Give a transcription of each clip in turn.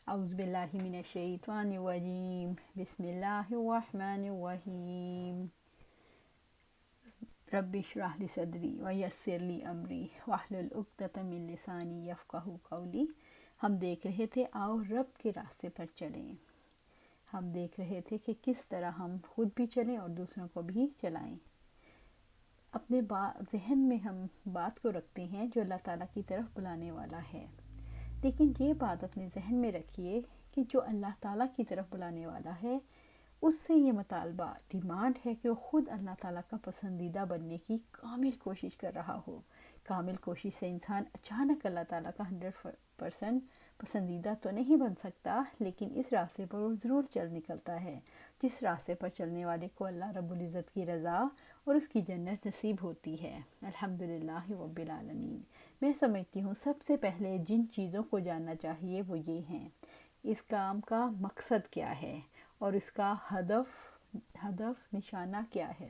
اعوذ باللہ من الشیطان الرجیم بسم اللہ الرحمن الرحیم رب اشرح لی صدری ویسر لی امری واحلل عقدۃ من لسانی یفقہوا قولی۔ ہم دیکھ رہے تھے آؤ رب کے راستے پر چلیں۔ ہم دیکھ رہے تھے کہ کس طرح ہم خود بھی چلیں اور دوسروں کو بھی چلائیں۔ اپنے ذہن میں ہم بات کو رکھتے ہیں جو اللہ تعالیٰ کی طرف بلانے والا ہے، لیکن یہ بات اپنے ذہن میں رکھیے کہ جو اللہ تعالیٰ کی طرف بلانے والا ہے اس سے یہ مطالبہ ڈیمانڈ ہے کہ وہ خود اللہ تعالیٰ کا پسندیدہ بننے کی کامل کوشش کر رہا ہو۔ کامل کوشش سے انسان اچانک اللہ تعالیٰ کا 100% پسندیدہ تو نہیں بن سکتا، لیکن اس راستے پر وہ ضرور چل نکلتا ہے جس راستے پر چلنے والے کو اللہ رب العزت کی رضا اور اس کی جنت نصیب ہوتی ہے۔ الحمدللہ رب العالمین۔ میں سمجھتی ہوں سب سے پہلے جن چیزوں کو جاننا چاہیے وہ یہ ہیں: اس کام کا مقصد کیا ہے اور اس کا ہدف نشانہ کیا ہے،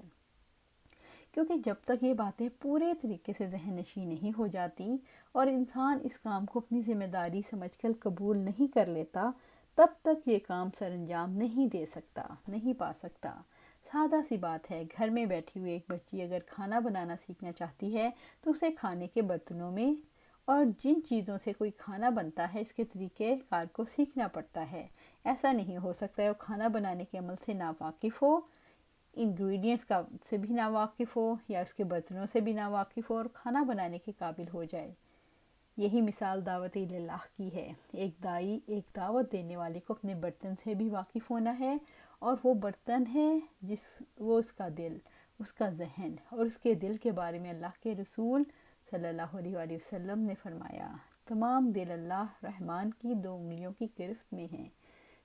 کیونکہ جب تک یہ باتیں پورے طریقے سے ذہن نشین نہیں ہو جاتی اور انسان اس کام کو اپنی ذمہ داری سمجھ کر قبول نہیں کر لیتا، تب تک یہ کام سر انجام نہیں پا سکتا۔ سادہ سی بات ہے، گھر میں بیٹھی ہوئی ایک بچی اگر کھانا بنانا سیکھنا چاہتی ہے تو اسے کھانے کے برتنوں میں اور جن چیزوں سے کوئی کھانا بنتا ہے اس کے طریقے کار کو سیکھنا پڑتا ہے۔ ایسا نہیں ہو سکتا ہے وہ کھانا بنانے کے عمل سے ناواقف ہو، انگریڈینٹس سے بھی ناواقف ہو یا اس کے برتنوں سے بھی ناواقف ہو اور کھانا بنانے کے قابل ہو جائے۔ یہی مثال دعوت اللہ کی ہے۔ ایک داعی ایک دعوت دینے والے کو اپنے برتن سے بھی واقف ہونا ہے، اور وہ برتن ہے وہ اس کا دل، اس کا ذہن، اور اس کے دل کے بارے میں اللہ کے رسول صلی اللہ علیہ وآلہ وسلم نے فرمایا، تمام دل اللہ رحمان کی 2 انگلیوں کی گرفت میں ہیں۔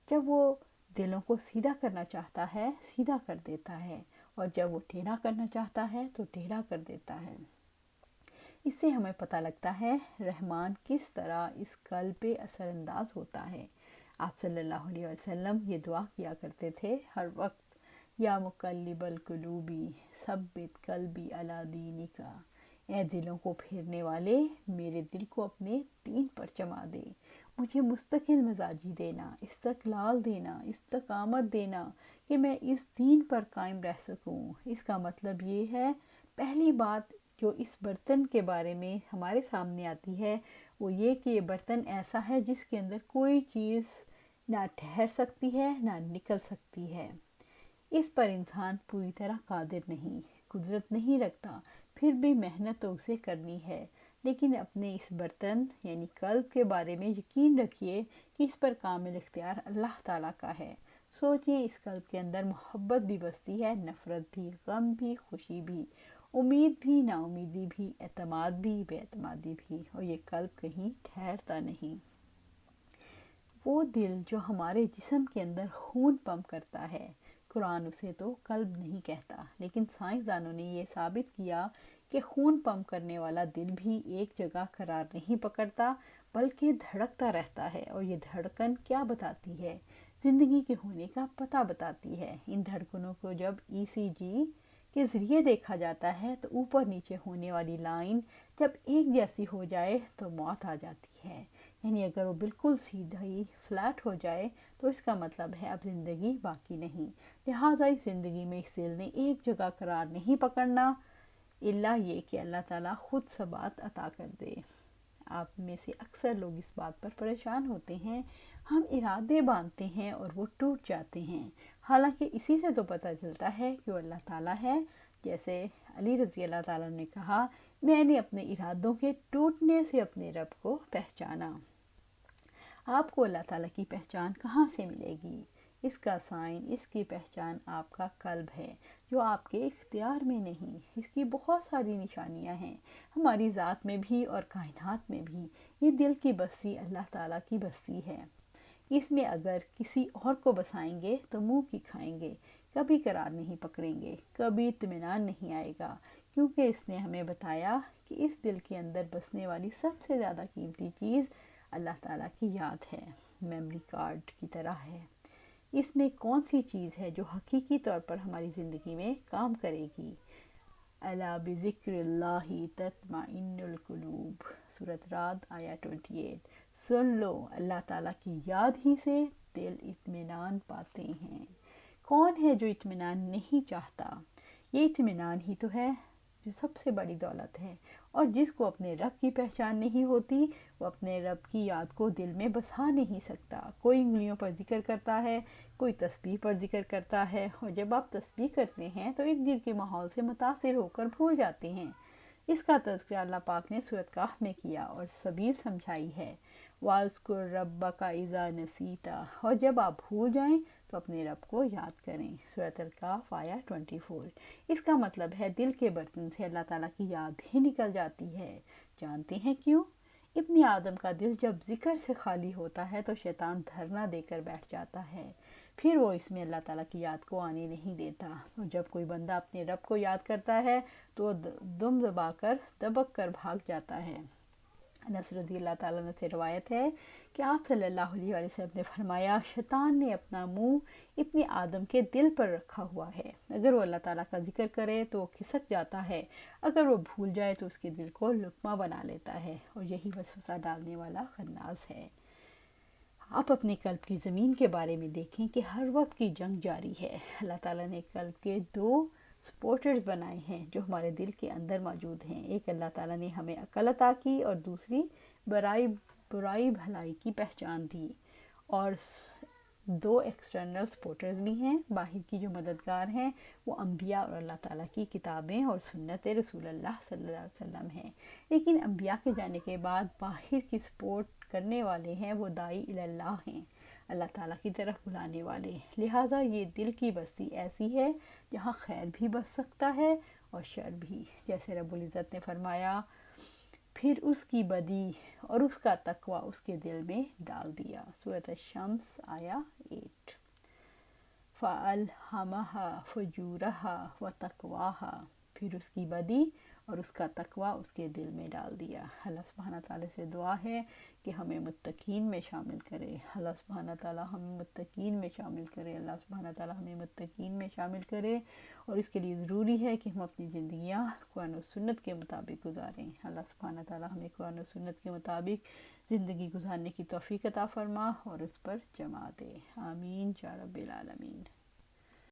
جب وہ دلوں کو سیدھا کرنا چاہتا ہے سیدھا کر دیتا ہے، اور جب وہ ٹیڑھا کرنا چاہتا ہے تو ٹیڑھا کر دیتا ہے۔ اس سے ہمیں پتہ لگتا ہے رحمان کس طرح اس قلب پہ اثر انداز ہوتا ہے۔ آپ صلی اللہ علیہ وسلم یہ دعا کیا کرتے تھے ہر وقت، یا مقلب القلوبی ثبت قلبی علی دینک، اے دلوں کو پھیرنے والے میرے دل کو اپنے دین پر جما دے، مجھے مستقل مزاجی دینا، استقلال دینا، استقامت دینا کہ میں اس دین پر قائم رہ سکوں۔ اس کا مطلب یہ ہے، پہلی بات جو اس برتن کے بارے میں ہمارے سامنے آتی ہے وہ یہ کہ یہ برتن ایسا ہے جس کے اندر کوئی چیز نہ ٹھہر سکتی ہے نہ نکل سکتی ہے۔ اس پر انسان پوری طرح قادر نہیں، قدرت نہیں رکھتا، پھر بھی محنت تو اسے کرنی ہے۔ لیکن اپنے اس برتن یعنی قلب کے بارے میں یقین رکھیے کہ اس پر کامل اختیار اللہ تعالیٰ کا ہے۔ سوچیں اس قلب کے اندر محبت بھی بستی ہے، نفرت بھی، غم بھی، خوشی بھی، امید بھی، نا امیدی بھی، اعتماد بھی، بے اعتمادی بھی، اور یہ قلب کہیں ٹھہرتا نہیں۔ وہ دل جو ہمارے جسم کے اندر خون پمپ کرتا ہے، قرآن اسے تو قلب نہیں کہتا، لیکن سائنسدانوں نے یہ ثابت کیا کہ خون پمپ کرنے والا دل بھی ایک جگہ قرار نہیں پکڑتا بلکہ دھڑکتا رہتا ہے، اور یہ دھڑکن کیا بتاتی ہے؟ زندگی کے ہونے کا پتہ بتاتی ہے۔ ان دھڑکنوں کو جب ECG کے ذریعے دیکھا جاتا ہے تو اوپر نیچے ہونے والی لائن جب ایک جیسی ہو جائے تو موت آ جاتی ہے، یعنی اگر وہ بالکل سیدھی فلیٹ ہو جائے تو اس کا مطلب ہے اب زندگی باقی نہیں۔ لہٰذا اس زندگی میں اس دل نے ایک جگہ قرار نہیں پکڑنا، الا یہ کہ اللہ تعالیٰ خود ثبات عطا کر دے۔ آپ میں سے اکثر لوگ اس بات پر پریشان ہوتے ہیں، ہم ارادے باندھتے ہیں اور وہ ٹوٹ جاتے ہیں، حالانکہ اسی سے تو پتہ چلتا ہے کہ وہ اللہ تعالیٰ ہے۔ جیسے علی رضی اللہ تعالیٰ نے کہا، میں نے اپنے ارادوں کے ٹوٹنے سے اپنے رب کو پہچانا۔ آپ کو اللہ تعالیٰ کی پہچان کہاں سے ملے گی؟ اس کا سائن، اس کی پہچان آپ کا قلب ہے جو آپ کے اختیار میں نہیں۔ اس کی بہت ساری نشانیاں ہیں، ہماری ذات میں بھی اور کائنات میں بھی۔ یہ دل کی بستی اللہ تعالیٰ کی بستی ہے۔ اس میں اگر کسی اور کو بسائیں گے تو منہ کی کھائیں گے، کبھی قرار نہیں پکڑیں گے، کبھی اطمینان نہیں آئے گا، کیونکہ اس نے ہمیں بتایا کہ اس دل کے اندر بسنے والی سب سے زیادہ قیمتی چیز اللہ تعالیٰ کی یاد ہے، میموری کارڈ کی طرح ہے۔ اس میں کون سی چیز ہے جو حقیقی طور پر ہماری زندگی میں کام کرے گی؟ الا بذکر اللہ تطمئن القلوب، سورۃ رعد آیہ 28۔ سن لو اللہ تعالیٰ کی یاد ہی سے دل اطمینان پاتے ہیں۔ کون ہے جو اطمینان نہیں چاہتا؟ یہ اطمینان ہی تو ہے جو سب سے بڑی دولت ہے، اور جس کو اپنے رب کی پہچان نہیں ہوتی وہ اپنے رب کی یاد کو دل میں بسا نہیں سکتا۔ کوئی انگلیوں پر ذکر کرتا ہے، کوئی تسبیح پر ذکر کرتا ہے، اور جب آپ تسبیح کرتے ہیں تو ارد گرد کے ماحول سے متاثر ہو کر بھول جاتے ہیں۔ اس کا تذکرہ اللہ پاک نے سورۃ کہف میں کیا اور سبیل سمجھائی ہے۔ وَاذْكُرْ رَبَّكَ إِذَا نَسِيتَ، اور جب آپ بھول جائیں تو اپنے رب کو یاد کریں۔ سورۃ الکہف آیہ 24۔ اس کا مطلب ہے دل کے برتن سے اللہ تعالیٰ کی یاد بھی نکل جاتی ہے۔ جانتے ہیں کیوں؟ ابن آدم کا دل جب ذکر سے خالی ہوتا ہے تو شیطان دھرنا دے کر بیٹھ جاتا ہے، پھر وہ اس میں اللہ تعالیٰ کی یاد کو آنے نہیں دیتا، اور جب کوئی بندہ اپنے رب کو یاد کرتا ہے تو وہ دم دبک کر بھاگ جاتا ہے۔ انس رضی اللہ تعالیٰ عنہ سے روایت ہے کہ آپ صلی اللہ علیہ وسلم نے فرمایا، شیطان نے اپنا منہ ابن آدم کے دل پر رکھا ہوا ہے، اگر وہ اللہ تعالیٰ کا ذکر کرے تو وہ کھسک جاتا ہے، اگر وہ بھول جائے تو اس کے دل کو لقمہ بنا لیتا ہے، اور یہی وسوسہ ڈالنے والا خناس ہے۔ آپ اپنے قلب کی زمین کے بارے میں دیکھیں کہ ہر وقت کی جنگ جاری ہے۔ اللہ تعالیٰ نے قلب کے دو سپورٹرز بنائے ہیں جو ہمارے دل کے اندر موجود ہیں۔ ایک اللہ تعالیٰ نے ہمیں عقل عطا کی اور دوسری برائی بھلائی کی پہچان دی، اور دو ایکسٹرنل سپورٹرز بھی ہیں، باہر کی جو مددگار ہیں وہ انبیاء اور اللہ تعالیٰ کی کتابیں اور سنت رسول اللہ صلی اللہ علیہ وسلم ہیں۔ لیکن انبیاء کے جانے کے بعد باہر کی سپورٹ کرنے والے ہیں وہ داعی اللہ ہیں، اللہ تعالیٰ کی طرف بلانے والے۔ لہٰذا یہ دل کی بستی ایسی ہے جہاں خیر بھی بس سکتا ہے اور شر بھی، جیسے رب العزت نے فرمایا، پھر اس کی بدی اور اس کا تقوی اس کے دل میں ڈال دیا۔ سورۃ الشمس آیہ 8۔ فَأَلْهَمَهَا فُجُورَهَا وَتَقْوَاهَا، پھر اس کی بدی اور اس کا تقوی اس کے دل میں ڈال دیا۔ اللہ سبحانہ تعالیٰ سے دعا ہے کہ ہمیں متقین میں شامل کرے، اللہ سبحانہ تعالیٰ ہمیں متقین میں شامل کرے، اللہ سبحانہ تعالیٰ ہمیں متقین میں شامل کرے، اور اس کے لیے ضروری ہے کہ ہم اپنی زندگیاں قرآن و سنت کے مطابق گزاریں۔ اللہ سبحانہ تعالیٰ ہمیں قرآن و سنت کے مطابق زندگی گزارنے کی توفیق عطا فرما اور اس پر جما دے۔ آمین یا رب العالمین۔